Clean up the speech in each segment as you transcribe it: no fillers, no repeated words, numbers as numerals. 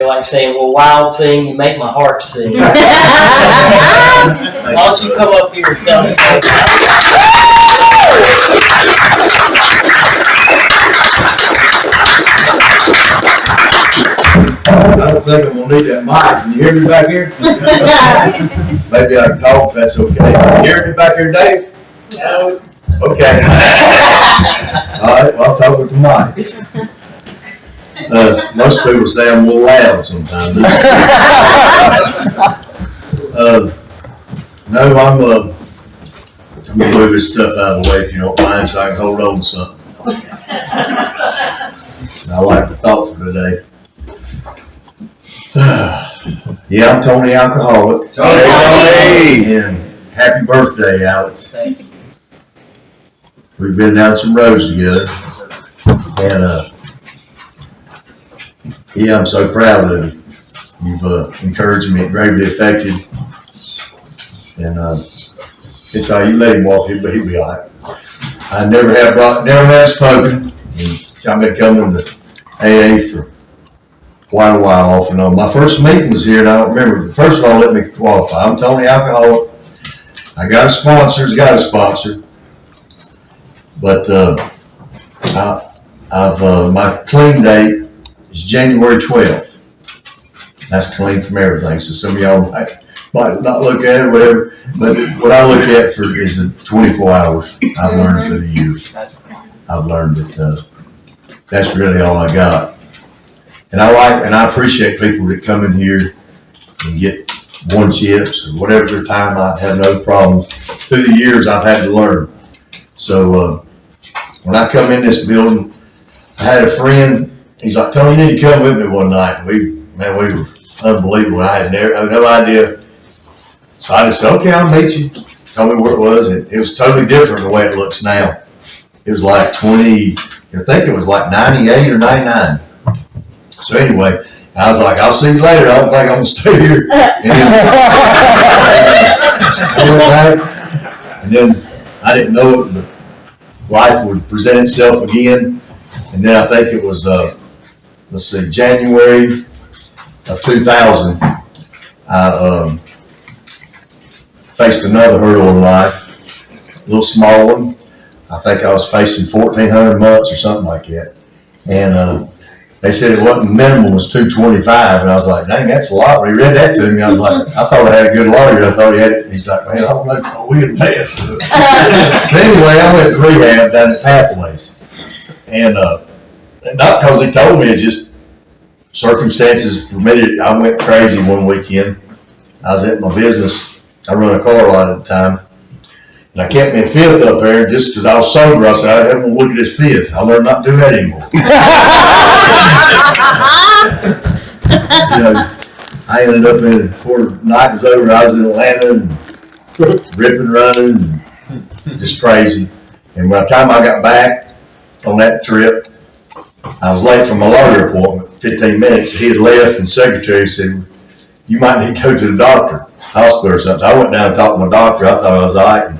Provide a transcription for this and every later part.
like saying, well, wild thing, you make my heart sing. Why don't you come up here and tell us something? I don't think I'm gonna need that mic. Can you hear me back here? Maybe I can talk if that's okay. Can you hear me back here, Dave? No. Okay. All right, well, I'll talk with the mic. Most people say I'm a little loud sometimes. No, I'm gonna move this stuff out of the way if you don't mind, so I can hold on to something. I like the thought for today. Yeah, I'm Tony Alcoholic. Tony! And happy birthday, Alex. Thank you. We've been down some roads together. And yeah, I'm so proud of you. You've encouraged me, greatly affected. And it's all you let him walk, he'll be all right. I never have spoken. And I've been coming to AA for quite a while off and on. My first meeting was here, and I don't remember. First of all, let me qualify. I'm Tony Alcoholic. I got a sponsor. But my clean date is January 12th. That's clean from everything. So some of y'all might not look at it, whatever. But what I look at is the 24 hours. I've learned through the years. I've learned that that's really all I got. And I appreciate people that come in here and get one chips or whatever their time. I have no problems. Through the years, I've had to learn. So when I come in this building, I had a friend. He's like, Tony, you need to come with me one night. We were unbelievable. I had no idea. So I just said, okay, I'll meet you. Told me where it was. It was totally different the way it looks now. It was like I think it was like 98 or 99. So anyway, I was like, I'll see you later. I don't think I'm going to stay here. And then I didn't know it, life would present itself again. And then I think it was, January of 2000, I faced another hurdle in life, a little small one. I think I was facing 1,400 months or something like that. And they said it wasn't minimum, was 225, and I was like, dang, that's a lot. When he read that to me, I was like, I thought I had a good lawyer. I thought he had it. He's like, man, I don't know, we didn't pass. So anyway, I went to rehab down at Pathways. And not because he told me, it's just circumstances permitted. I went crazy one weekend. I was at my business. I run a car lot at the time. And I kept me a fifth up there just because I was sober. I said, I don't want to look at this fifth. I learned not to do that anymore. I ended up before the night was over, I was in Atlanta and ripping, running, and just crazy. And by the time I got back on that trip, I was late for my lawyer appointment, 15 minutes. He had left, and the secretary said, you might need to go to the doctor, hospital or something. So I went down and talked to my doctor. I thought I was all right. And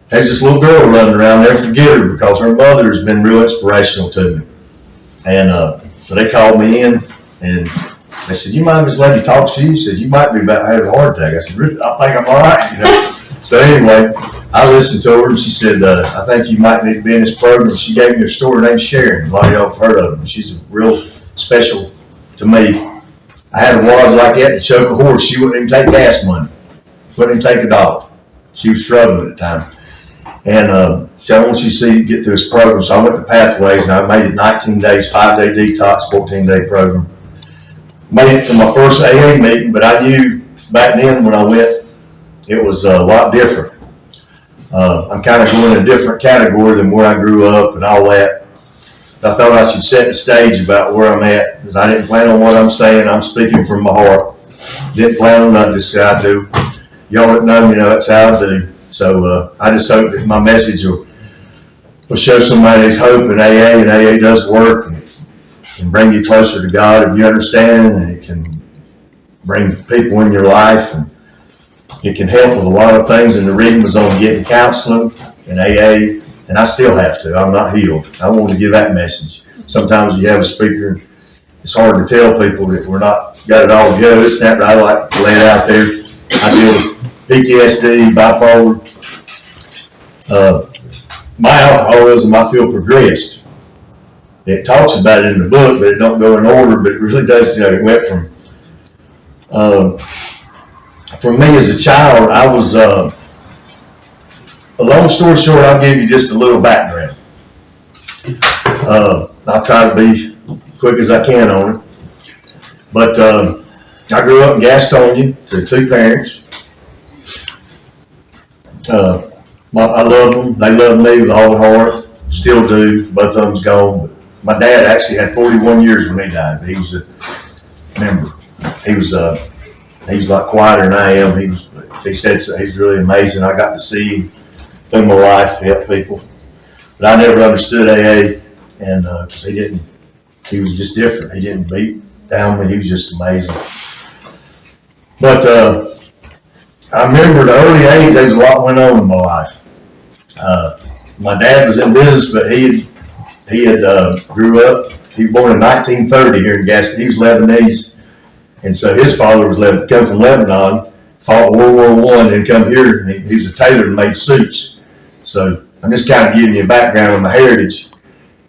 there's this little girl running around, never forget her, because her mother has been real inspirational to me. And so they called me in, and they said, you mind if this lady talks to you? She said, you might be about to have a heart attack. I said, really? I think I'm all right. So anyway, I listened to her, and she said, I think you might need to be in this program. She gave me her story named Sharon. A lot of y'all have heard of her. She's real special to me. I had a wad like that to choke a horse. She wouldn't even take gas money. Wouldn't even take a dollar. She was struggling at the time. And so I want you to get through this program. So I went to Pathways, and I made it 19 days, 5-day detox, 14-day program. Made it to my first AA meeting, but I knew back then when I went, it was a lot different. I'm kind of going in a different category than where I grew up and all that. But I thought I should set the stage about where I'm at, because I didn't plan on what I'm saying. I'm speaking from my heart. Didn't plan on nothing, just how I do. Y'all that know me know that's how I do. So I just hope that my message will show somebody there's hope in AA, and AA does work, and it can bring you closer to God if you understand, and it can bring people in your life, and it can help with a lot of things. And the reading was on getting counseling and AA, and I still have to. I'm not healed. I want to give that message. Sometimes you have a speaker it's hard to tell people that we're not got it all together. It's not right. I like to lay it out there. I deal with PTSD, bipolar. My alcoholism, I feel, progressed. It talks about it in the book, but it don't go in order. But it really does. It went from me as a child. I was. A long story short, I'll give you just a little background. I'll try to be quick as I can on it. But I grew up in Gastonia to two parents. I love them. They love me with all their heart. Still do. Both of them's gone. But my dad actually had 41 years when he died. He was a member. He was like quieter than I am. He said so. He's really amazing. I got to see him through my life, help people. But I never understood AA, and because he was just different. He didn't beat down me. He was just amazing. But I remember at an early age, there was a lot went on in my life. My dad was in business, but he had grew up. He was born in 1930 here in Gaston. He was Lebanese, and so his father come from Lebanon, fought World War I, and come here. And he was a tailor and made suits. So I'm just kind of giving you a background on my heritage.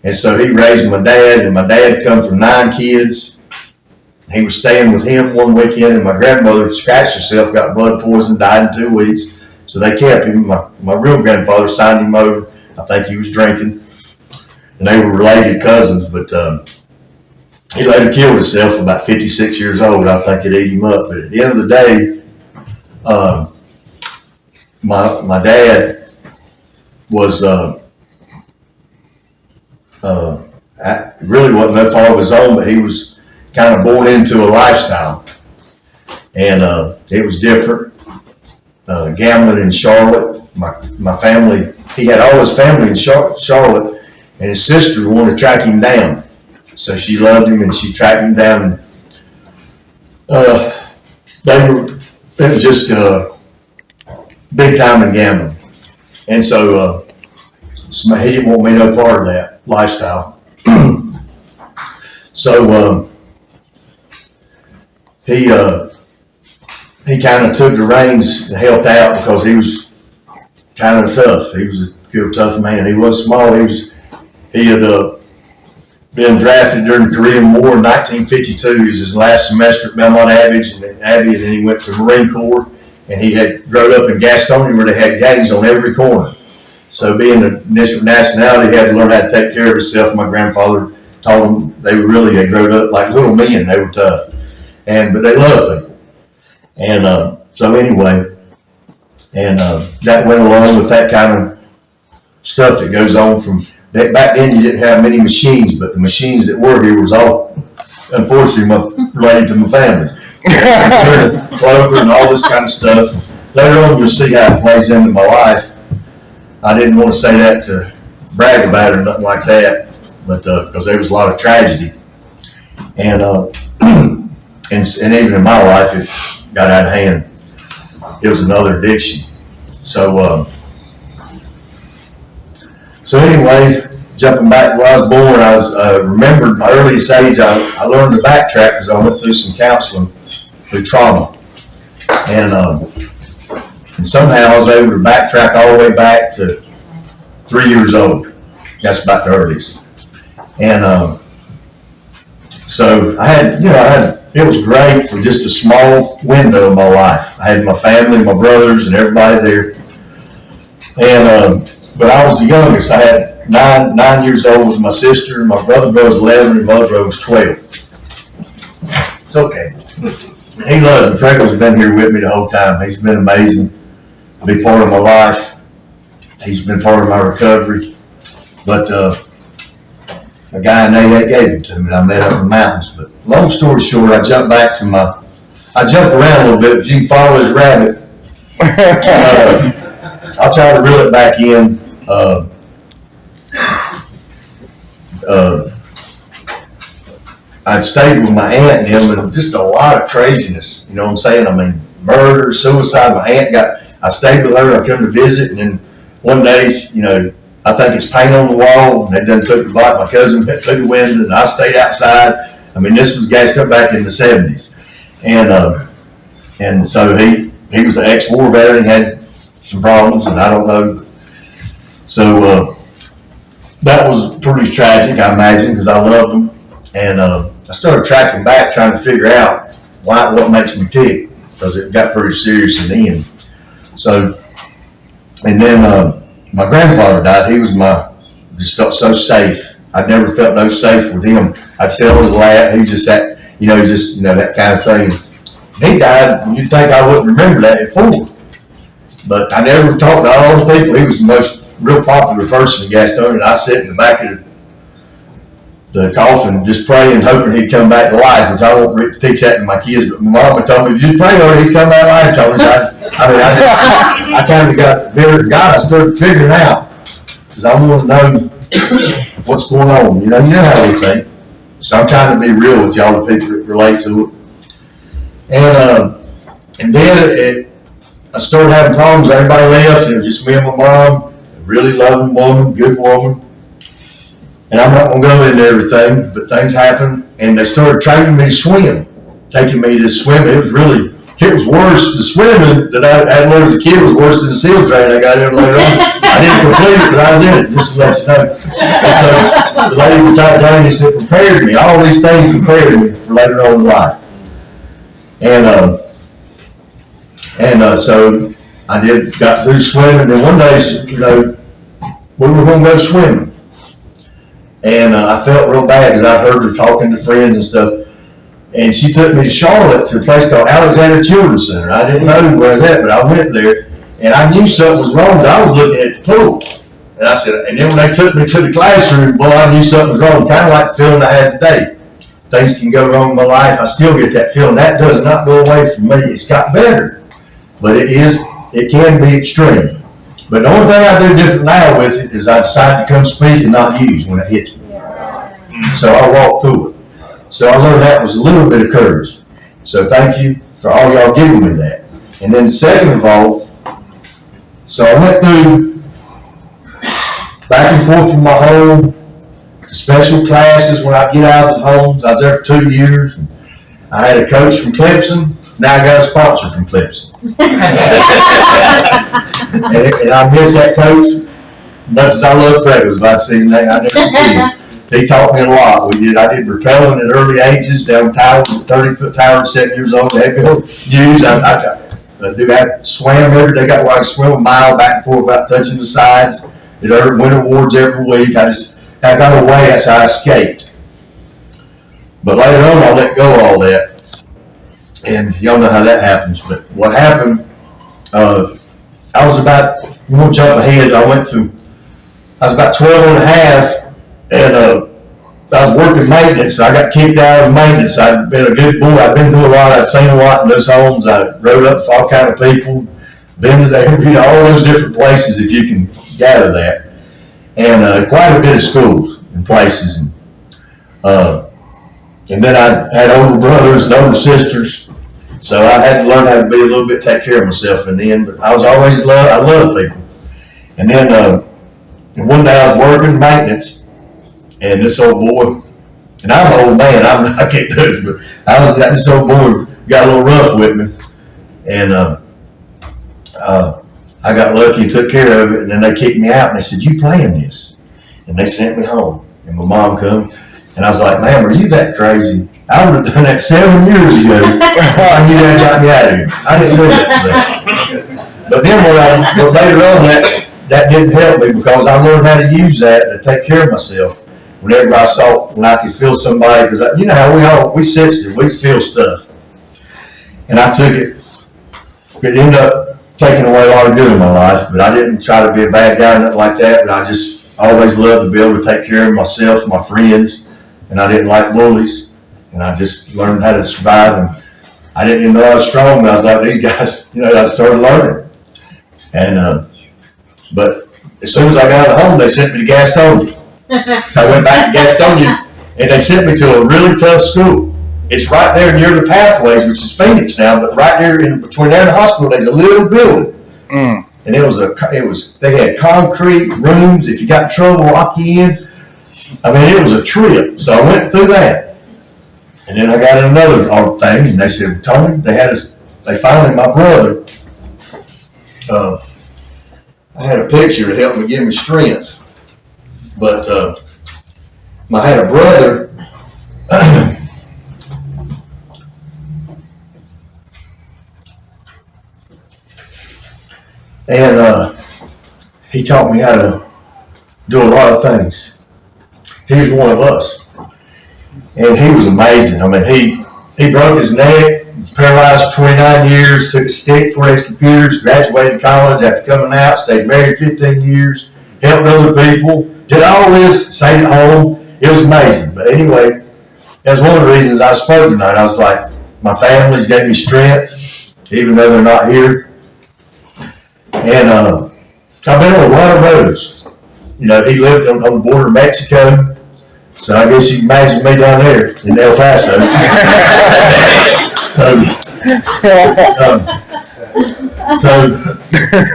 And so he raised my dad, and my dad come from 9 kids. He was staying with him one weekend, and my grandmother scratched herself, got blood poison, died in 2 weeks. So they kept him. My real grandfather signed him over. I think he was drinking. And they were related cousins, but he later killed himself about 56 years old. I think it ate him up. But at the end of the day, my dad was really wasn't no fault of his own, but he was kind of born into a lifestyle, and it was different. Gambling in Charlotte, my family, he had all his family in Charlotte, and his sister wanted to track him down, so she loved him and she tracked him down. It was just big time in gambling, and so he didn't want me no part of that lifestyle. So he kind of took the reins and helped out because he was kind of tough. He was a good, tough man. He was small. He had been drafted during the Korean War in 1952. It was his last semester at Belmont Abbey, and then he went to Marine Corps, and he had grown up in Gastonia where they had gangs on every corner. So being a different nationality, he had to learn how to take care of himself. My grandfather taught him they grew up like little men. They were tough, but they loved people. And so anyway, and that went along with that kind of stuff that goes on from that. Back then you didn't have many machines, but the machines that were here was all, unfortunately, related to my family. Clover and all this kind of stuff. Later on you'll see how it plays into my life. I didn't want to say that to brag about it or nothing like that, but because there was a lot of tragedy, and even in my life it got out of hand. It was another addiction. So anyway, jumping back to where I was born, I remembered my earliest age. I learned to backtrack because I went through some counseling through trauma, and somehow I was able to backtrack all the way back to 3 years old. That's about the earliest. And so it was great for just a small window of my life. I had my family, my brothers, and everybody there. And but I was the youngest. I had 9 years old was my sister. My brother was 11, and my mother was 12. It's okay. He loves me. Freckles been here with me the whole time. He's been amazing. Be part of my life. He's been part of my recovery. But a guy in AA gave it to me. I met up in the mountains. But long story short, I jumped around a little bit. If you can follow this rabbit, I'll try to reel it back in. I'd stayed with my aunt and him, and just a lot of craziness. You know what I'm saying? I mean, murder, suicide. My aunt I stayed with her. I come to visit, and then one day, I think it's paint on the wall, and they done took the block. My cousin went through the window, and I stayed outside. I mean, this was gassed up back in the 70s. And so he was an ex-war veteran, had some problems, and I don't know. So that was pretty tragic, I imagine, because I loved him. And I started tracking back, trying to figure out what makes me tick, because it got pretty serious in the end. So, and then my grandfather died. He was just felt so safe. I'd never felt no safe with him. I'd sit on his lap. He just sat, that kind of thing. He died, and you'd think I wouldn't remember that at 4. But I never talked to all those people. He was the most real popular person in Gastonia, and I sit in the back of the coffin just praying, hoping he'd come back to life, which I won't teach that to my kids. But my mama told me, if you pray or he'd come back to life, told me. I kind of got bitter to God. I started figuring out, because I want to know what's going on. You know how we think. So I'm trying to be real with y'all, the people that relate to it. And then I started having problems. Everybody left. It was just me and my mom. A really loving woman, good woman. And I'm not going to go into everything, but things happened. And they started training me to swim, taking me to swim. It was worse. The swimming that I had learned as a kid was worse than the SEAL training I got in later on. I didn't complete it, but I was in it, just to let you know. And so the lady was trying to train me, said, prepared me. All these things prepared me for later on in life. And so I got through swimming, and one day, we were going to go swimming. And I felt real bad because I heard her talking to friends and stuff. And she took me to Charlotte to a place called Alexander Children's Center. I didn't know where it was at, but I went there, and I knew something was wrong. I was looking at the pool. And I said, and then when they took me to the classroom, boy, I knew something was wrong. Kind of like the feeling I had today. Things can go wrong in my life. I still get that feeling. That does not go away from me. It's got better, but it can be extreme. But the only thing I do different now with it is I decide to come speak and not use when it hits me. So I walk through it. So I learned that was a little bit of courage. So thank you for all y'all giving me that. And then second of all, so I went through back and forth from my home to special classes when I get out of the homes. I was there for 2 years. And I had a coach from Clemson. Now I got a sponsor from Clemson. and I miss that coach. Much as I love Fred, was about to say that. I never forget. He taught me a lot. I did rappelling at early ages, down towers, 30-foot tower at 7 years old. They built use. I swam every day. Got where I could swim a mile back and forth without touching the sides. Did win awards every week. I got away, so I escaped. But later on, I let go of all that. And y'all know how that happens. But what happened, I was about, we won't jump ahead. I was about 12 and a half. And I was working maintenance. So I got kicked out of maintenance. I'd been a good boy. I'd been through a lot. I'd seen a lot in those homes. I rode up with all kind of people. Been to all those different places, if you can gather that. And quite a bit of schools and places. And then I had older brothers and older sisters. So I had to learn how to be a little bit, take care of myself in the end. But I was always I love people. And then one day I was working maintenance. And this old boy, and I'm an old man, I can't do it, but this old boy got a little rough with me. And I got lucky and took care of it, and then they kicked me out, and they said, you playing this? And they sent me home, and my mom come, and I was like, ma'am, are you that crazy? I would have done that 7 years ago. I knew that got me out of here. I didn't do that for that. But then later on, that didn't help me, because I learned how to use that to take care of myself. Whenever I saw, when I could feel somebody, because you know how we sensitive, we feel stuff. And I took it. It ended up taking away a lot of good in my life, but I didn't try to be a bad guy or nothing like that, but I just always loved to be able to take care of myself, my friends, and I didn't like bullies, and I just learned how to survive, and I didn't even know I was strong, but I was like, these guys, I started learning. And, but as soon as I got home, they sent me to Gastonia. So I went back to Gastonia, and they sent me to a really tough school. It's right there near the Pathways, which is Phoenix now, but right there between there and the hospital, there's a little building. And they had concrete rooms. If you got in trouble, lock you in. I mean, it was a trip. So I went through that. And then I got another thing, and they said, Tony, they found my brother. I had a picture to help me give me strength. But I had a brother, and he taught me how to do a lot of things. He was one of us. And he was amazing. I mean, he broke his neck, paralyzed for 29 years, took a stick for his computers, graduated college after coming out, stayed married 15 years, helped other people, did all this, stayed at home. It was amazing. But anyway, that's one of the reasons I spoke tonight. I was like, my family's gave me strength, even though they're not here. And I've been on a lot of roads. You know, he lived on the border of Mexico. So I guess you can imagine me down there in El Paso. So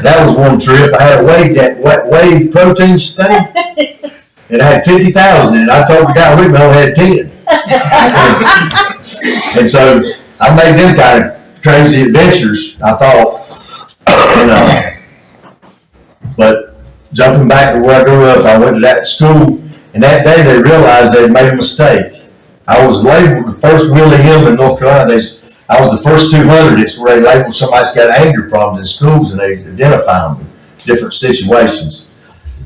that was one trip. I had a whey protein shake. It had 50,000 in it. I told the guy with me I only had 10. And so I made them kind of crazy adventures, I thought. But jumping back to where I grew up, I went to that school. And that day they realized they'd made a mistake. I was labeled the first Willie Hill in North Carolina. I was the first 200. It's where they labeled somebody's got anger problems in schools and they identify them in different situations.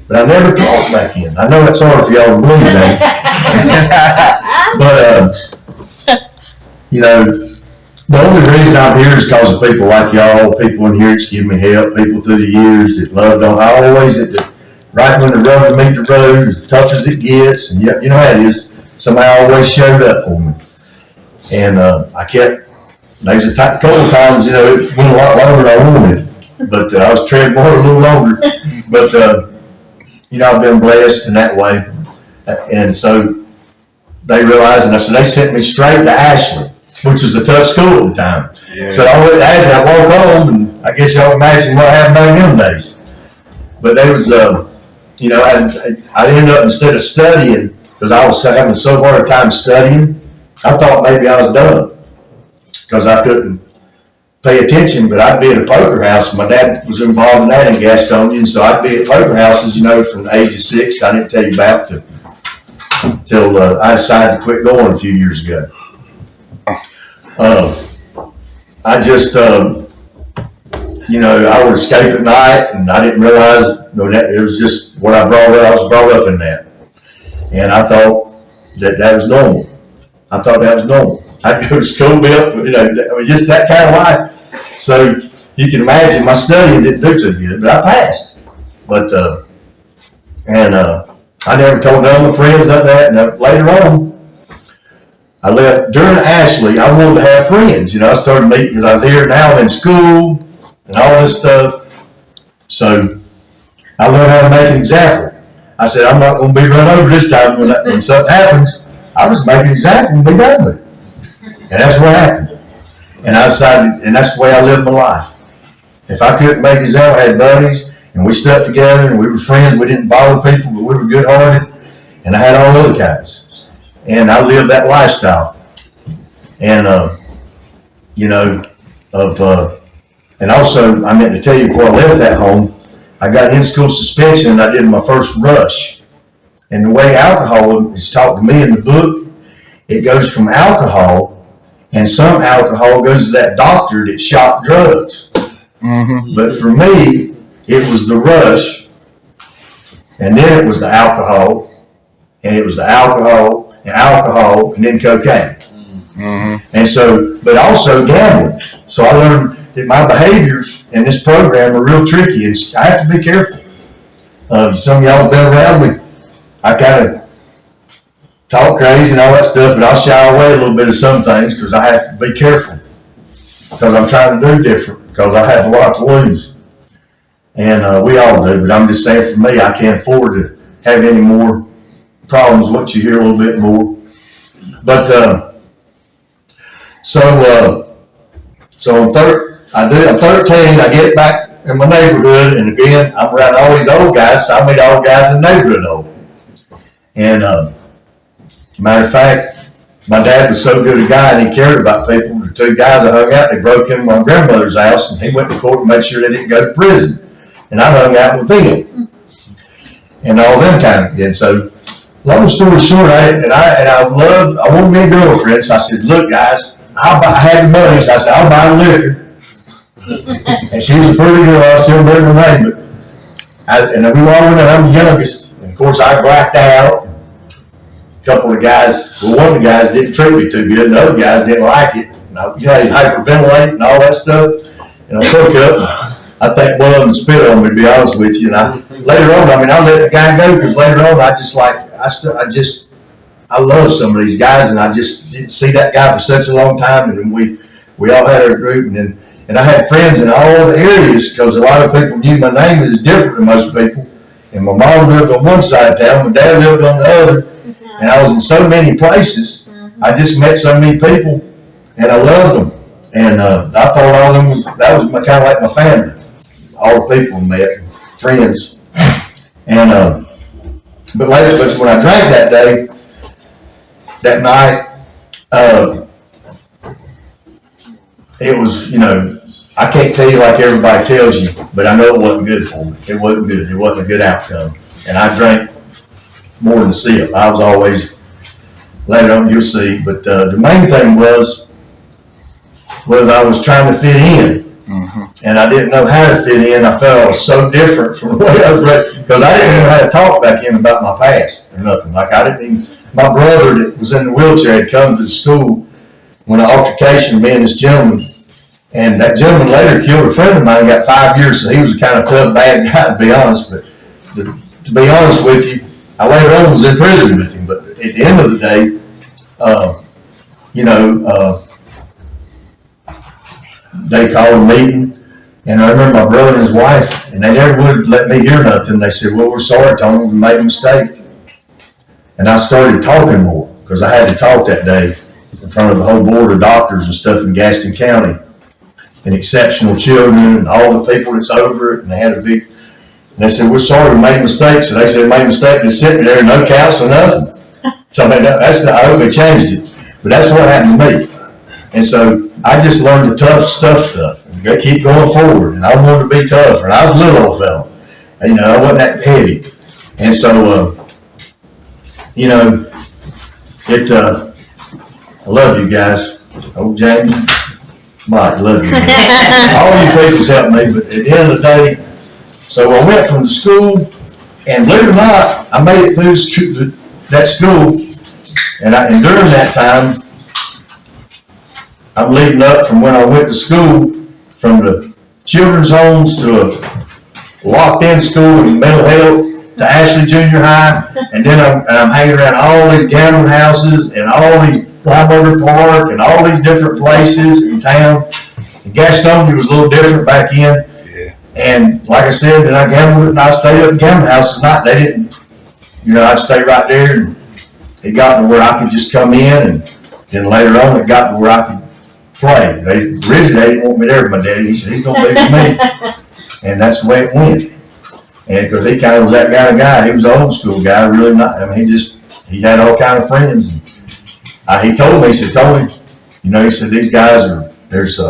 But I never talked back then. I know that's hard for y'all to believe that. But, you know, the only reason I'm here is because of people like y'all, people in here that's given me help, people through the years that loved on. I always, right when the rubber meet the road, as tough as it gets, and you know how it is, somebody always showed up for me. And there was a couple of times, you know, it went a lot longer than I wanted, but I was treading water a little longer. But, you know, I've been blessed in that way. And so they realized, and so they sent me straight to Ashley, which was a tough school at the time. Yeah. So I went to Ashley, I walked home, and I guess y'all imagine what happened back in them days. But there was, you know, I ended up, instead of studying, because I was having so hard a time studying, I thought maybe I was done because I couldn't pay attention. But I'd be at a poker house. My dad was involved in that in Gastonia, so I'd be at poker houses, you know, from the age of 6. I didn't tell you about till I decided to quit going a few years ago. I just, you know, I would escape at night, and I didn't realize that it was just what I was brought up in that. And I thought that was normal. I thought that was normal. I'd go to school, you know, I mean, just that kind of life. So you can imagine my studying didn't do too good, but I passed. But, I never told none of my friends nothing that. And later on, I left. During Ashley, I wanted to have friends. You know, I started meeting because I was here now in school and all this stuff. So I learned how to make an example. I said, I'm not going to be run over this time when something happens. I was making an example and be done with it. And that's what happened. And I decided, and that's the way I lived my life. If I couldn't make an example, I had buddies, and we stuck together, and we were friends. We didn't bother people, but we were good-hearted. And I had all other guys. And I lived that lifestyle. And, you know, and also, I meant to tell you before I left that home, I got in-school suspension and I did my first rush. And the way alcohol is taught to me in the book, it goes from alcohol, and some alcohol goes to that doctor that shot drugs. Mm-hmm. But for me, it was the rush, and then it was the alcohol, and it was the alcohol, and then cocaine. Mm-hmm. And so, but also gambling. So I learned that my behaviors in this program are real tricky, and I have to be careful. Some of y'all have been around me. I kind of talk crazy and all that stuff, but I'll shy away a little bit of some things because I have to be careful because I'm trying to do different because I have a lot to lose. And we all do, but I'm just saying for me, I can't afford to have any more problems once you hear a little bit more. But so I'm 13, I get back in my neighborhood, and again, I'm around all these old guys, so I meet all guys in the neighborhood old. And matter of fact, my dad was so good a guy and he cared about people. The two guys I hung out, they broke into my grandmother's house and he went to court and made sure they didn't go to prison. And I hung out with them. And all them kind of, and so, long story short, I wanted me a girlfriend, so I said, look guys, I had the money, so I said, I'll buy liquor. And she was a pretty girl, I still remember her name, and we all went out, I'm the youngest, and of course I blacked out. A couple of the guys, well one of the guys didn't treat me too good, and the other guys didn't like it. And I, hyperventilate and all that stuff, and I took up. I think one of them spit on me, to be honest with you. And later on, I let the guy go because later on, I love some of these guys, and I just didn't see that guy for such a long time. And then we all had our group, and I had friends in all the areas because a lot of people knew my name is different than most people. And my mom lived on one side of town, my dad lived on the other, and I was in so many places. I just met so many people, and I loved them. And I thought all of them that was kind of like my family. All the people I met, friends. And but when I drank that day, that night, it was, I can't tell you like everybody tells you, but I know it wasn't good for me. It wasn't good. It wasn't a good outcome. And I drank more than a sip. I was always, later on you'll see, but the main thing was I was trying to fit in. And I didn't know how to fit in. I felt I was so different from the way I was raised because I didn't know how to talk back in about my past or nothing. Like I didn't even, my brother that was in the wheelchair had come to the school when an altercation with me and this gentleman, and that gentleman later killed a friend of mine and got 5 years, so he was a kind of tough, bad guy to be honest. But to be honest with you, I later on was in prison with him. But at the end of the day, they called a meeting. And I remember my brother and his wife, and they never would let me hear nothing. They said, well, we're sorry, Tony, we made a mistake. And I started talking more, because I had to talk that day in front of the whole board of doctors and stuff in Gaston County, and exceptional children, and all the people that's over it, and they had and they said, we're sorry, we made a mistake. So they said, we made a mistake, just sitting there, no counsel, nothing. So I hope they changed it. But that's what happened to me. And so I just learned the tough stuff. They keep going forward, and I wanted to be tough. And I was a little old fella, I wasn't that heavy. And so, I love you guys. Oh, James, Mike, love you. All you people's helped me, but at the end of the day, so I went from the school, and believe it or not, I made it through that school, and during that time, I'm leading up from when I went to school, from the children's homes to a locked-in school in mental health to Ashley Junior High, and then I'm hanging around all these gambling houses and all these Flyburger Park and all these different places in town. And Gaston was a little different back in. Yeah. And like I said, then I gambled and I stayed up in gambling houses at night. They didn't, I'd stay right there, and it got to where I could just come in, and then later on it got to where I could play. Originally they didn't want me there with my daddy. He said, he's going to be with me. And that's the way it went. And because he kind of was that kind of guy. He was an old school guy, really not. He had all kind of friends. And he told me, he said, Tony, he said, these guys there's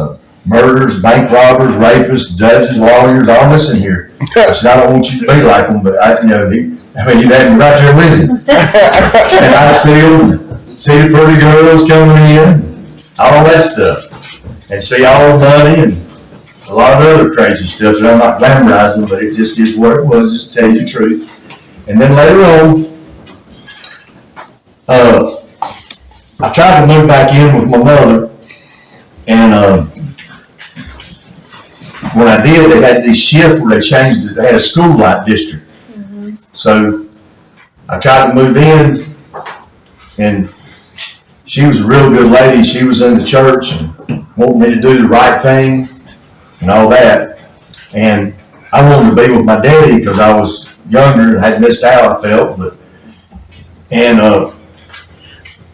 murderers, bank robbers, rapists, judges, lawyers, all this in here. I said, I don't want you to be like them, but you'd have me right there with him. And I'd see the pretty girls coming in, all that stuff, and see all the money and a lot of other crazy stuff that I'm not glamorizing, but it just is what it was, just to tell you the truth. And then later on, I tried to move back in with my mother, and when I did, they had this shift where they changed it. They had a school light district. Mm-hmm. So I tried to move in, and she was a real good lady. She was in the church and wanted me to do the right thing and all that. And I wanted to be with my daddy because I was younger and had missed out, I felt.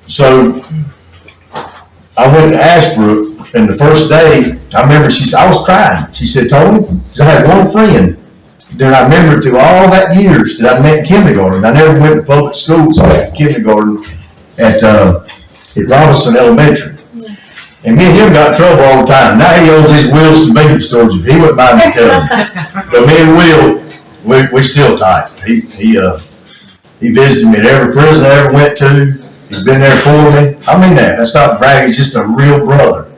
So I went to Ashbrook, and the first day, I remember I was crying. She said, Tony, I had one friend that I remember through all that years that I met in kindergarten. I never went to public school, so I went to kindergarten at at Robinson Elementary. And me and him got in trouble all the time. Now he owns these Will's convenience stores. He wouldn't mind me telling me. But me and Will, we still tight. He visited me at every prison I ever went to. He's been there for me. I mean that. That's not bragging. He's just a real brother.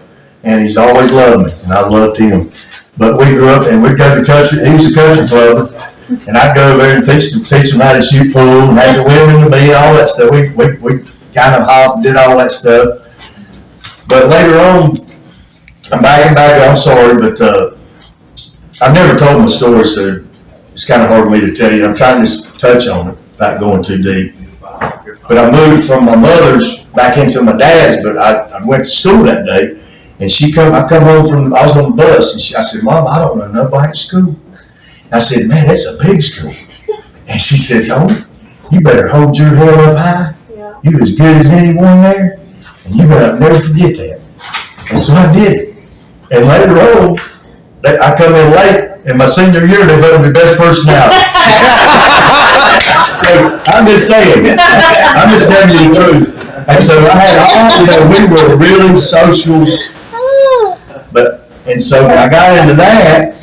And he's always loved me, and I loved him. But we grew up, and we'd go to country. He was a country clubber, and I'd go over there and teach them how to shoot pool, and had the women to be, all that stuff. We kind of hopped and did all that stuff. But later on, I'm backing back. I'm sorry, but I've never told my story, so it's kind of hard for me to tell you. I'm trying to just touch on it without going too deep. But I moved from my mother's back into my dad's, but I went to school that day, and I come home I was on the bus, and I said, Mom, I don't know nobody at school. I said, man, it's a big school. And she said, Tony, you better hold your head up high. Yeah. You as good as anyone there, and you better never forget that. And so I did it. And later on, I come in late, and my senior year, they voted me best personality. So I'm just saying, I'm just telling you the truth. And so I had we were really social, and so I got into that,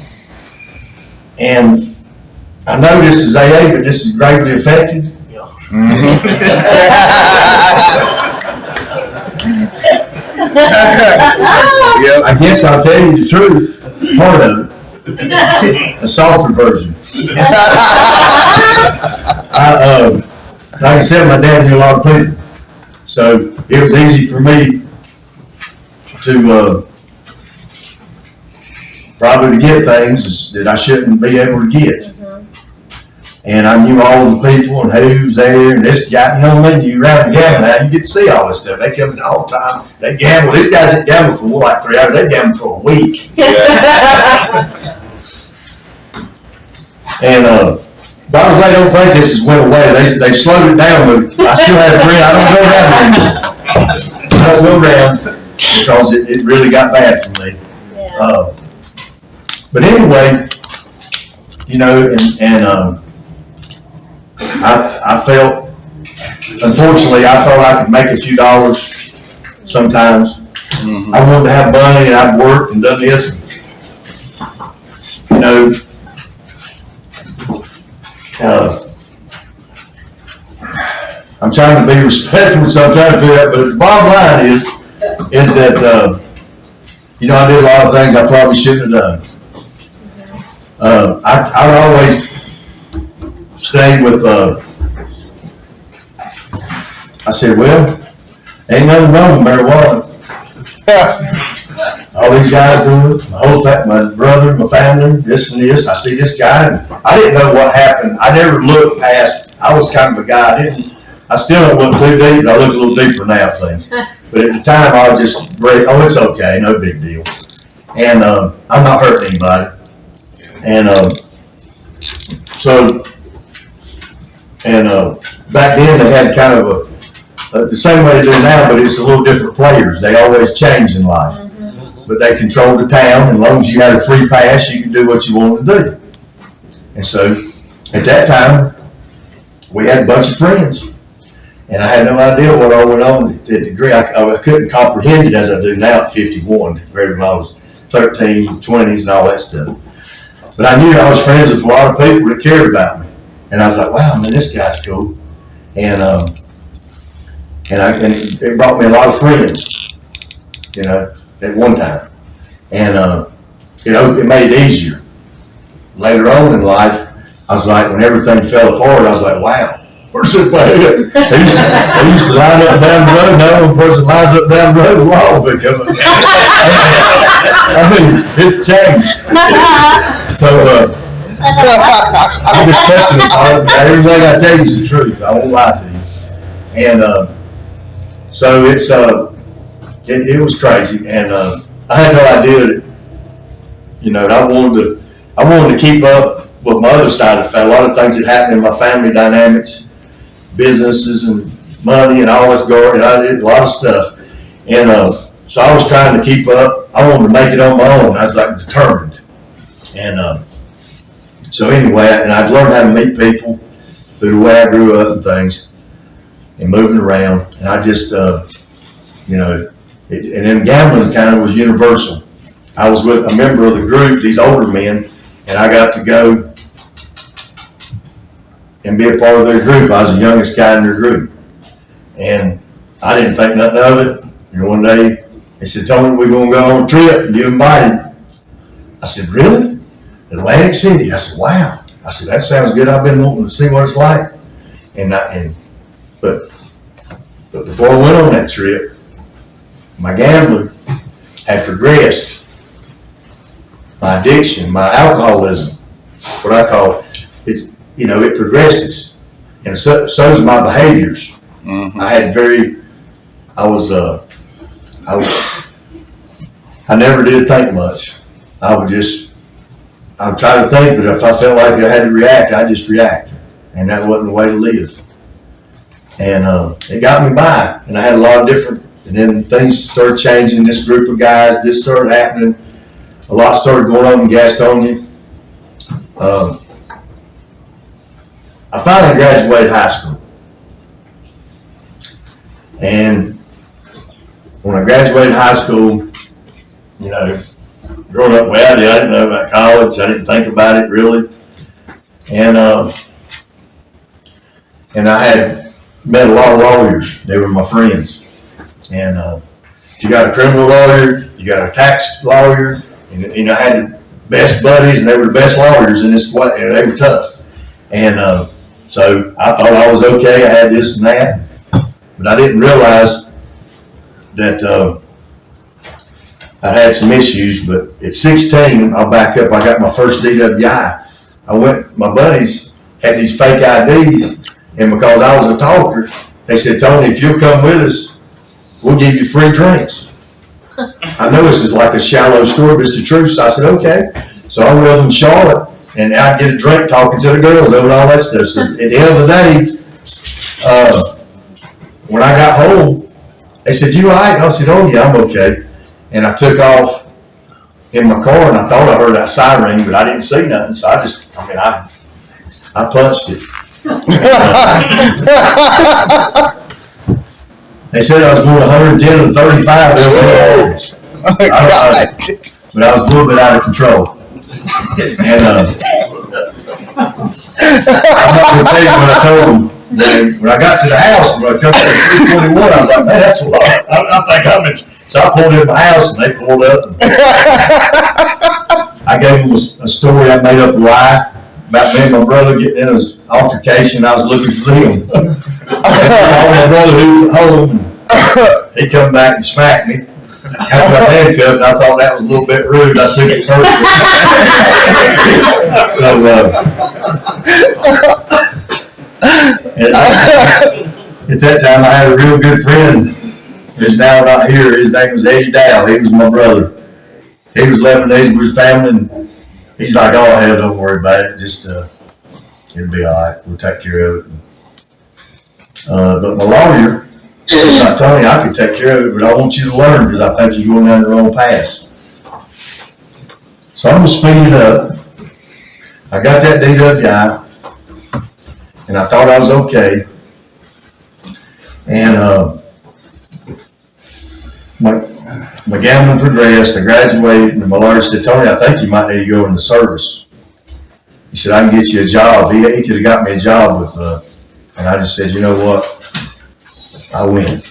and I know this is AA, but this is greatly affected. I guess I'll tell you the truth, part of it, a softer version. Like I said, my dad knew a lot of people, so it was easy for me to probably to get things that I shouldn't be able to get. And I knew all the people and who's there, and this guy, you know what I mean? You around the gamble now, you get to see all this stuff. They come in all the time, they gamble. These guys didn't gamble for like 3 hours, they gamble for a week. And by the way, I don't think this has went away. They slowed it down, but I still have a friend. I don't go around because it really got bad for me. Yeah. But anyway, you know, and I felt, unfortunately, I thought I could make a few dollars sometimes. Mm-hmm. I wanted to have money, and I'd worked and done this. You know, I'm trying to be respectful, so I'm trying to figure out, but the bottom line is that, you know, I did a lot of things I probably shouldn't have done. I always stayed with, I said, well, ain't nothing wrong with marijuana. All these guys do it, my brother, my family, this and this. I see this guy, and I didn't know what happened. I never looked past, I was kind of a guy, I still don't look too deep, I look a little deeper now at things. But at the time, I was just, it's okay, no big deal. And I'm not hurting anybody. And back then they had kind of the same way they do now, but it's a little different players. They always change in life. Mm-hmm. But they controlled the town, and as long as you had a free pass, you could do what you wanted to do. And so at that time, we had a bunch of friends. And I had no idea what all went on to the degree. I couldn't comprehend it as I do now at 51, compared to when I was 13, 20s, and all that stuff. But I knew I was friends with a lot of people that cared about me. And I was like, wow, man, this guy's cool. And it brought me a lot of friends, you know, at one time. And it made it easier. Later on in life, I was like, when everything fell apart, I was like, wow. Where's everybody? They used to line up down the road. Now one person lines up down the road, the law will be coming. I mean, it's changed. So I'm just touching upon it. Everything I tell you is the truth. I won't lie to you. And so it was crazy, and I had no idea that, you know, I wanted to keep up with my other side of the family. A lot of things that happened in my family dynamics, businesses and money and all this garden. I did a lot of stuff. And so I was trying to keep up. I wanted to make it on my own. I was like determined. And so anyway, and I'd learned how to meet people through the way I grew up and things and moving around. And I just, you know, and then gambling kind of was universal. I was with a member of the group, these older men, and I got to go and be a part of their group. I was the youngest guy in their group. And I didn't think nothing of it. And one day, they said, Tony, we're going to go on a trip, and you invited. I said, really? Atlantic City? I said, wow. I said, that sounds good. I've been wanting to see what it's like. But before I went on that trip, my gambling had progressed. My addiction, my alcoholism, what I call it, is, you know, it progresses. And so does my behaviors. Mm-hmm. I never did think much. I would try to think, but if I felt like I had to react, I'd just react. And that wasn't the way to live. And it got me by. And I had a lot of different, and then things started changing. This group of guys, this started happening. A lot started going on in Gastonia. I finally graduated high school. And when I graduated high school, you know, growing up well, I didn't know about college. I didn't think about it really. And I had met a lot of lawyers. They were my friends. And you got a criminal lawyer, you got a tax lawyer, and you know, I had the best buddies, and they were the best lawyers in this way, and they were tough. And so I thought I was okay. I had this and that, but I didn't realize that I had some issues. But at 16, I'll back up. I got my first DWI. My buddies had these fake IDs, and because I was a talker, they said, Tony, if you'll come with us, we'll give you free drinks. I know this is like a shallow story, but it's the truth. So I said, okay. So I went with them in Charlotte, and I'd get a drink talking to the girls over all that stuff. So at the end of the day, when I got home, they said, you all right? And I said, oh yeah, I'm okay. And I took off in my car, and I thought I heard that siren, but I didn't see nothing. So I punched it. They said I was going 110 to 35. Oh my God. But I was a little bit out of control. And I'm not going to tell you what I told them. When I got to the house, when I come to 321, I was like, man, that's a lot. I think I'm in. So I pulled in my house, and they pulled up. I gave them a story. I made up a lie about me and my brother getting in an altercation. I was looking for them. My brother who was at home, he come back and smacked me. After I handcuffed, I thought that was a little bit rude. I took it personally. So, at that time, I had a real good friend who's now not here. His name was Eddie Dow. He was my brother. He was Lebanese with his family, and he's like, oh, hell, don't worry about it. Just, it'll be all right. We'll take care of it. But my lawyer, he's like, Tony, I can take care of it, but I want you to learn because I think you're going down the wrong path. So I'm going to speed it up. I got that DWI, and I thought I was okay. And my gambling progressed. I graduated, and my lawyer said, Tony, I think you might need to go in the service. He said, I can get you a job. He could have got me a job with, and I just said, you know what? I went.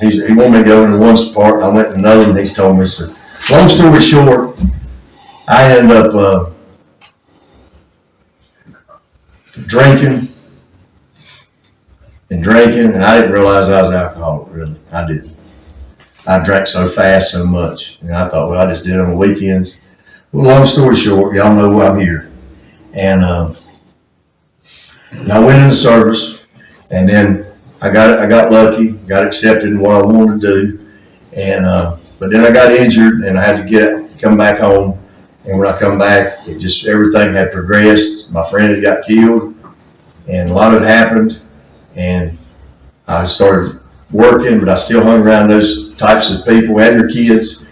He wanted me to go into one part, and I went to another, and he told me, so long story short, I ended up drinking, and I didn't realize I was alcoholic, really. I didn't. I drank so fast, so much, and I thought, well, I just did it on the weekends. Well, long story short, y'all know why I'm here. And I went into service, and then I got lucky, got accepted in what I wanted to do, and but then I got injured, and I had to come back home. And when I come back, everything had progressed. My friend had got killed, and a lot of it happened, and I started working, but I still hung around those types of people and their kids,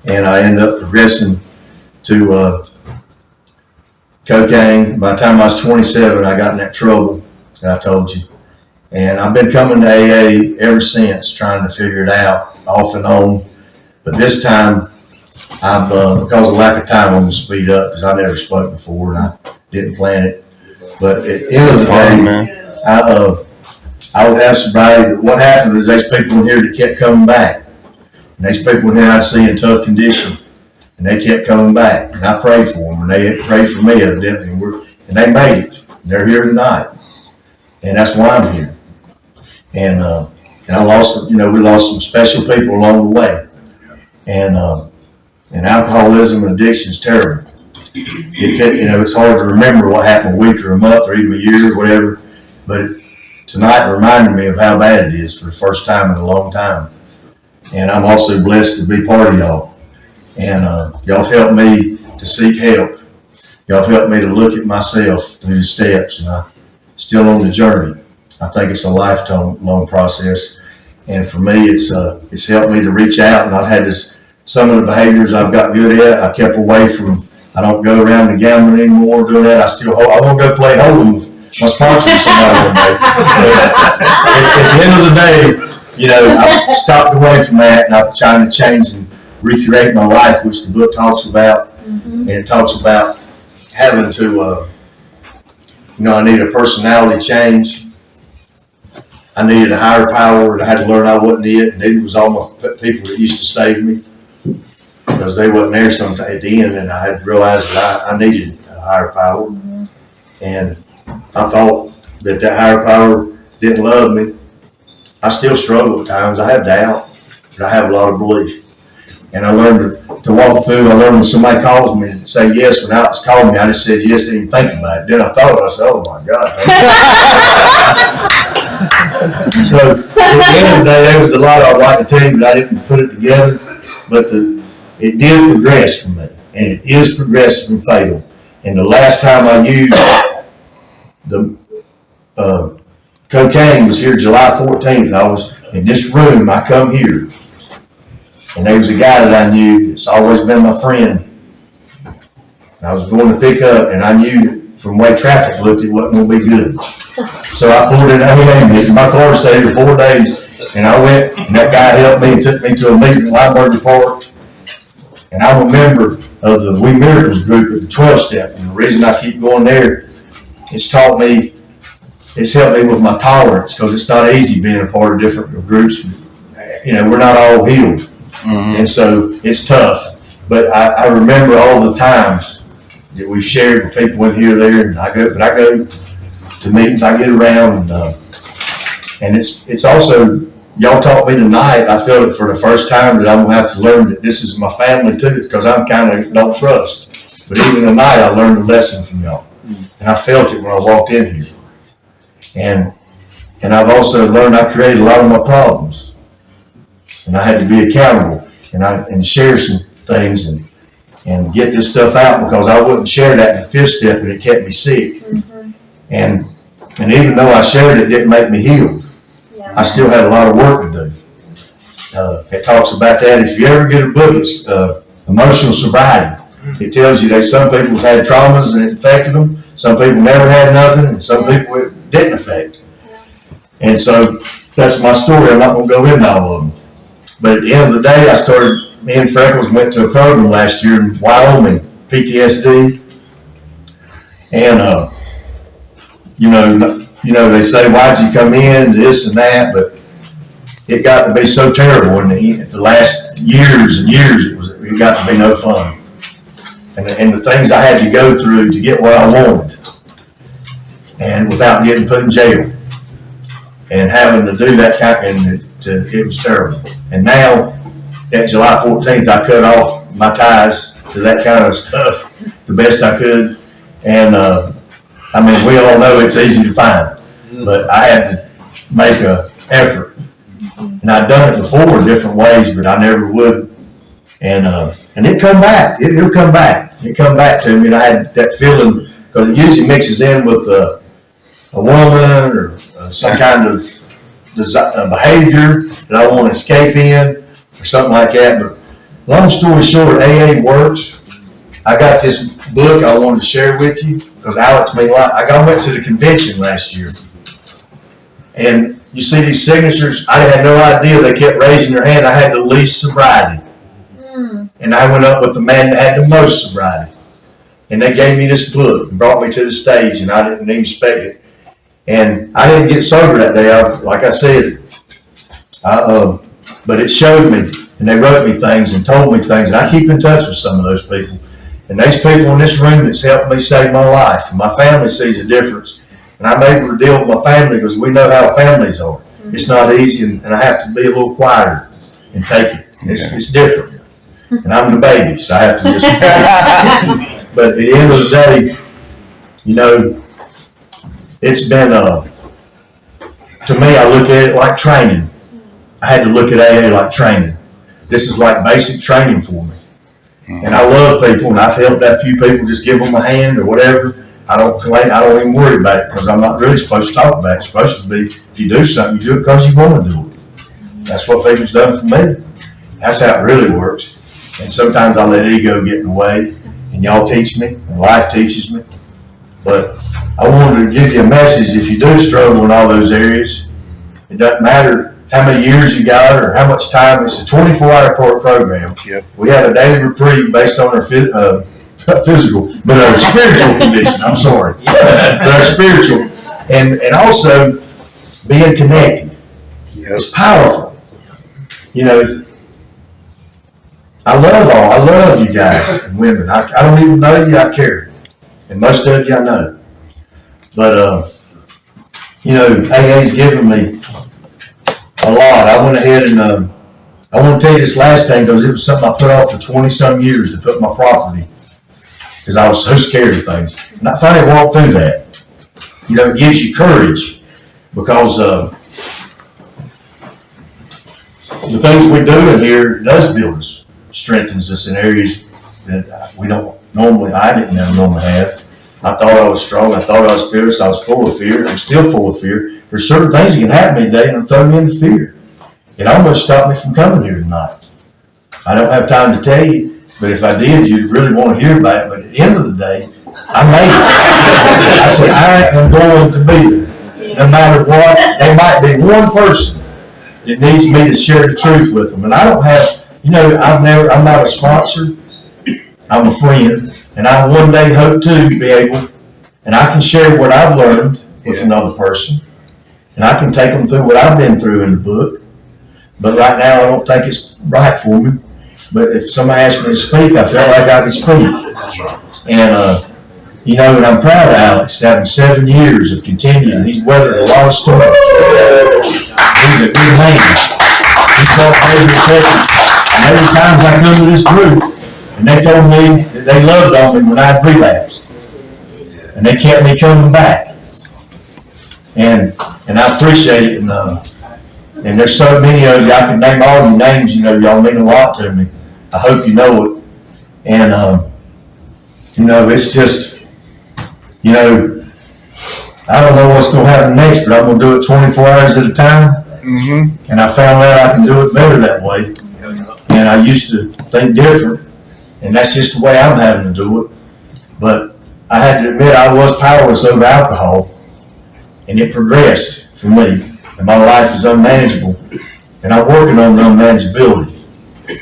and I ended up progressing to cocaine. By the time I was 27, I got in that trouble that I told you. And I've been coming to AA ever since, trying to figure it out, off and on. But this time, I've, because of lack of time, I'm going to speed up because I never spoke before and I didn't plan it. But at the end of the day, I would have sobriety. But what happened is there's people in here that kept coming back. And there's people in here I see in tough condition. And they kept coming back. And I prayed for them. And they prayed for me, evidently. And they made it. And they're here tonight. And that's why I'm here. And I lost, we lost some special people along the way. And alcoholism and addiction is terrible. It's hard to remember what happened a week or a month or even a year or whatever. But tonight reminded me of how bad it is for the first time in a long time. And I'm also blessed to be part of y'all. And y'all have helped me to seek help. Y'all have helped me to look at myself through the steps. And I'm still on the journey. I think it's a lifetime-long process. And for me, it's helped me to reach out. And I've had some of the behaviors I've got good at. I kept away from, I don't go around the gambling anymore doing that. I won't go play hold'em with my sponsor or somebody one day. At the end of the day, I've stopped away from that and I'm trying to change and recreate my life, which the book talks about. And it talks about having to, I need a personality change. I needed a higher power, and I had to learn I wasn't it. And it was all my people that used to save me because they wasn't there sometime at the end, and I had to realize that I needed a higher power. And I thought that higher power didn't love me. I still struggle at times. I have doubt, but I have a lot of belief. And I learned to walk through. I learned when somebody calls me to say yes. When Alex called me, I just said yes, didn't even think about it. Then I thought, I said, oh my God. So at the end of the day, there was a lot I'd like to tell you, but I didn't put it together. But it did progress for me, and it is progressive and fatal. And the last time I used the cocaine was here July 14th. I was in this room. I come here, and there was a guy that I knew that's always been my friend. And I was going to pick up, and I knew from the way traffic looked, it wasn't going to be good. So I pulled in AA meeting. My car stayed here 4 days, and I went, and that guy helped me and took me to a meeting in Library Park. And I'm a member of the We Miracles group at the 12-step. And the reason I keep going there, it's helped me with my tolerance, because it's not easy being a part of different groups. We're not all healed. And so it's tough. But I remember all the times that we've shared with people in here, there, and I go to meetings, I get around, and it's also, y'all taught me tonight, I felt it for the first time that I'm going to have to learn that this is my family too, because I'm kind of don't trust. But even tonight, I learned a lesson from y'all, and I felt it when I walked in here. And I've also learned I created a lot of my problems, and I had to be accountable and share some things and get this stuff out, because I wouldn't share that in the 5th step, and it kept me sick. And even though I shared it, it didn't make me healed. I still had a lot of work to do. It talks about that. If you ever get a book, it's Emotional Sobriety. It tells you that some people had traumas and it affected them. Some people never had nothing, and some people it didn't affect. And so that's my story. I'm not going to go into all of them. But at the end of the day, me and Freckles went to a program last year in Wyoming, PTSD. And, they say, why'd you come in, this and that, but it got to be so terrible in the last years and years, it got to be no fun. And the things I had to go through to get what I wanted, and without getting put in jail, and having to do that it was terrible. And now, at July 14th, I cut off my ties to that kind of stuff the best I could. And we all know it's easy to find, but I had to make an effort. And I'd done it before in different ways, but I never would. And it come back. It'll come back. It come back to me, and I had that feeling, because it usually mixes in with a woman or some kind of behavior that I want to escape in or something like that. But long story short, AA works. I got this book I wanted to share with you because Alex made a lot. I went to the convention last year, And you see these signatures, I had no idea they kept raising their hand. I had the least sobriety. And I went up with the man that had the most sobriety. And they gave me this book and brought me to the stage, and I didn't even expect it. And I didn't get sober that day, like I said. But it showed me, and they wrote me things and told me things. And I keep in touch with some of those people. And there's people in this room that's helped me save my life. And my family sees a difference. And I'm able to deal with my family because we know how families are. It's not easy, and I have to be a little quieter and take it. It's different. And I'm the baby, so I have to just. But at the end of the day, you know, it's been, to me, I look at it like training. I had to look at AA like training. This is like basic training for me. And I love people, and I've helped a few people, just give them a hand or whatever. I don't even worry about it because I'm not really supposed to talk about it. It's supposed to be, if you do something, you do it because you want to do it. That's what people's done for me. That's how it really works. And sometimes I let ego get in the way, and y'all teach me, and life teaches me. But I wanted to give you a message. If you do struggle in all those areas, it doesn't matter how many years you got or how much time. It's a 24-hour program. Yep. We have a daily reprieve based on our physical, but our spiritual condition. I'm sorry, but our spiritual, and also being connected. Yep. It's powerful. You know, I love you guys and women. I don't even know you. I care, and most of you I know. But you know, AA's given me a lot. I went ahead and I want to tell you this last thing because it was something I put off for 20-some years to put my property. Because I was so scared of things. And I finally walked through that. You know, it gives you courage because the things we do in here does build us, strengthens us in areas that we don't normally, I didn't normally have. I thought I was strong. I thought I was fearless. I was full of fear. I'm still full of fear. There's certain things that can happen today and throw me into fear. It almost stopped me from coming here tonight. I don't have time to tell you. But if I did, you'd really want to hear about it. But at the end of the day, I made it. I said, I am going to be there. No matter what, there might be one person that needs me to share the truth with them. And I don't have, you know, I'm not a sponsor. I'm a friend. And I one day hope to be able, and I can share what I've learned with another person. And I can take them through what I've been through in the book. But right now, I don't think it's right for me. But if somebody asked me to speak, I felt like I could speak. And, you know, and I'm proud of Alex, having 7 years of continuing. He's weathered a lot of storms. He's a good man. He's fought every second. And every time I come to this group, and they told me that they loved on me when I had relapsed. And they kept me coming back. And I appreciate it. And there's so many of you, I can name all your names, you know, y'all mean a lot to me. I hope you know it. And, you know, it's just, you know, I don't know what's going to happen next, but I'm going to do it 24 hours at a time. Mm-hmm. And I found out I can do it better that way. And I used to think different. And that's just the way I'm having to do it. But I had to admit I was powerless over alcohol. And it progressed for me. And my life is unmanageable. And I'm working on the unmanageability.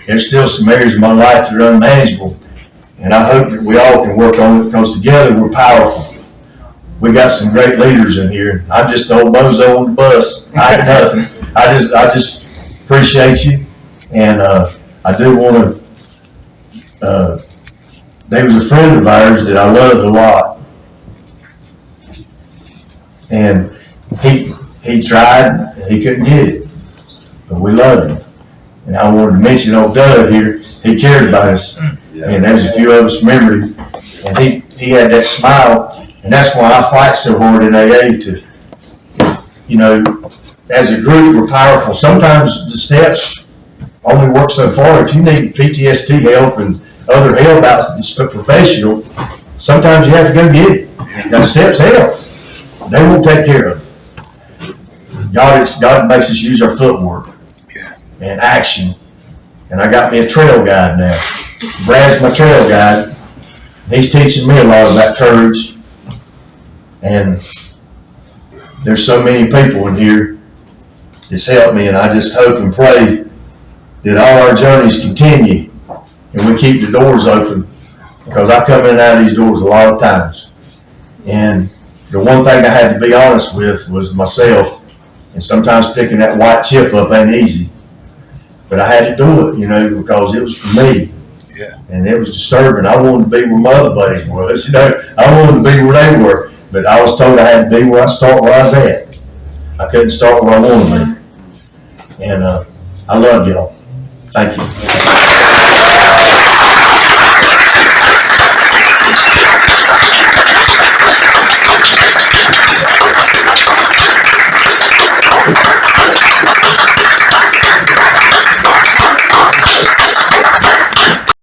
There's still some areas of my life that are unmanageable. And I hope that we all can work on it because together we're powerful. We got some great leaders in here. I'm just the old bozo on the bus. I ain't nothing. I just appreciate you. And I do want to, there was a friend of ours that I loved a lot. And he tried and he couldn't get it. But we loved him. And I wanted to mention old Doug here. He cared about us. And there's a few of us remembered him. And he had that smile. And that's why I fight so hard in AA to, you know, as a group, we're powerful. Sometimes the steps only work so far. If you need PTSD help and other help out professional, sometimes you have to go get it. Now, steps help. They won't take care of it. God makes us use our footwork and action. And I got me a trail guide now. Brad's my trail guide. He's teaching me a lot about courage. And there's so many people in here that's helped me, and I just hope and pray that all our journeys continue and we keep the doors open, because I come in and out of these doors a lot of times. And the one thing I had to be honest with was myself, and sometimes picking that white chip up ain't easy. But I had to do it, because it was for me. Yeah. And it was disturbing. I wanted to be where my other buddies was, I wanted to be where they were. But I was told I had to be where I was at. I couldn't start where I wanted to be. And I love y'all. Thank you.